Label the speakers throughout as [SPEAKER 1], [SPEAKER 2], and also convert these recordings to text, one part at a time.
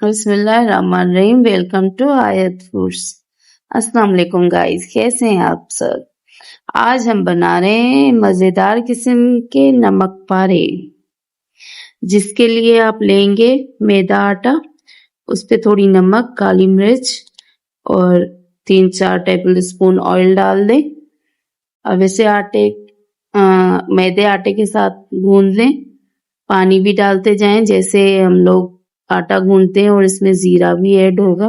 [SPEAKER 1] बिस्मिल्लाहिर्रहमानिर्रहीम। Welcome to आयत foods. अस्सलाम वालेकुम गाइस, कैसे हैं आप सब। आज हम बना रहे हैं मज़ेदार किस्म के नमक पारे, जिसके लिए आप लेंगे मैदा आटा, उस पे थोड़ी नमक, काली मिर्च और 3-4 टेबल स्पून ऑयल डाल दें। अब इसे मैदे आटे के साथ गूंद लें। पानी भी डालते जाएं जैसे हम लोग आटा गूंदते हैं, और इसमें जीरा भी ऐड होगा।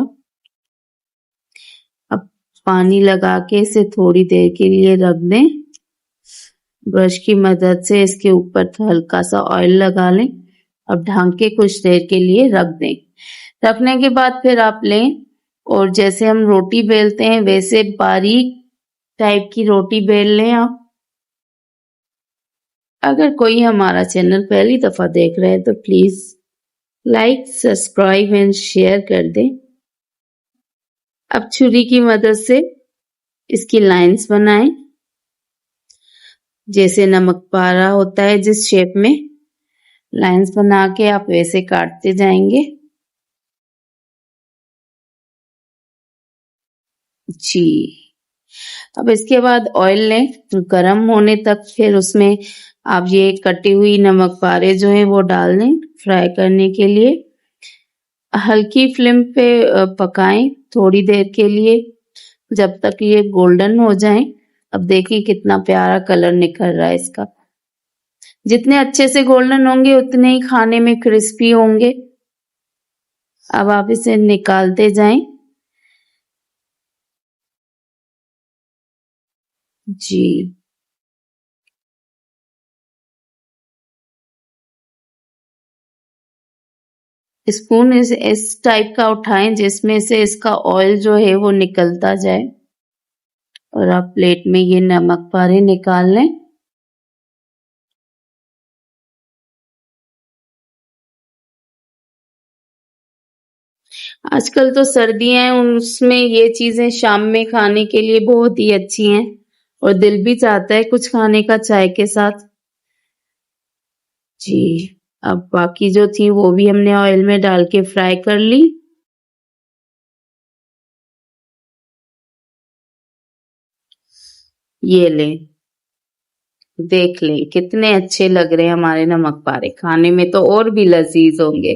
[SPEAKER 1] अब पानी लगा के इसे थोड़ी देर के लिए रख दें। ब्रश की मदद से इसके ऊपर हल्का सा ऑयल लगा लें। अब ढक के कुछ देर के लिए रख दें। रखने के बाद फिर आप लें और जैसे हम रोटी बेलते हैं वैसे बारीक टाइप की रोटी बेल लें आप। अगर कोई हमारा चैनल पहली दफा देख रहे हैं तो please like, subscribe and share कर दें। अब छुरी की मदद से इसकी लाइंस बनाएं, जैसे नमक पारा होता है जिस शेप में। लाइंस बना के आप वैसे काटते जाएंगे। जी, अब इसके बाद ऑयल लें गरम होने तक, फिर उसमें आप ये कटी हुई नमक पारे जो है वो डाल दें फ्राई करने के लिए। हल्की फ्लेम पे पकाएं थोड़ी देर के लिए, जब तक ये गोल्डन हो जाएं। अब देखिए कितना प्यारा कलर निकल रहा है इसका। जितने अच्छे से गोल्डन होंगे उतने ही खाने में क्रिस्पी होंगे। अब आप इसे निकालते जाएं। जी, स्पून इस टाइप का उठाएं जिसमें से इसका ऑयल जो है वो निकलता जाए, और आप प्लेट में ये नमक पारे निकाल लें। आजकल तो सर्दियां हैं, उसमें ये चीजें शाम में खाने के लिए बहुत ही अच्छी हैं, और दिल भी चाहता है कुछ खाने का चाय के साथ। जी, अब बाकी जो थी वो भी हमने ऑयल में डाल के फ्राई कर ली। ये लें, देख लें कितने अच्छे लग रहे हैं हमारे नमक पारे। खाने में तो और भी लजीज होंगे।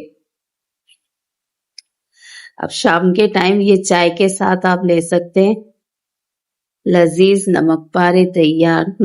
[SPEAKER 1] अब शाम के टाइम ये चाय के साथ आप ले सकते हैं। लजीज नमक पारे तैयार।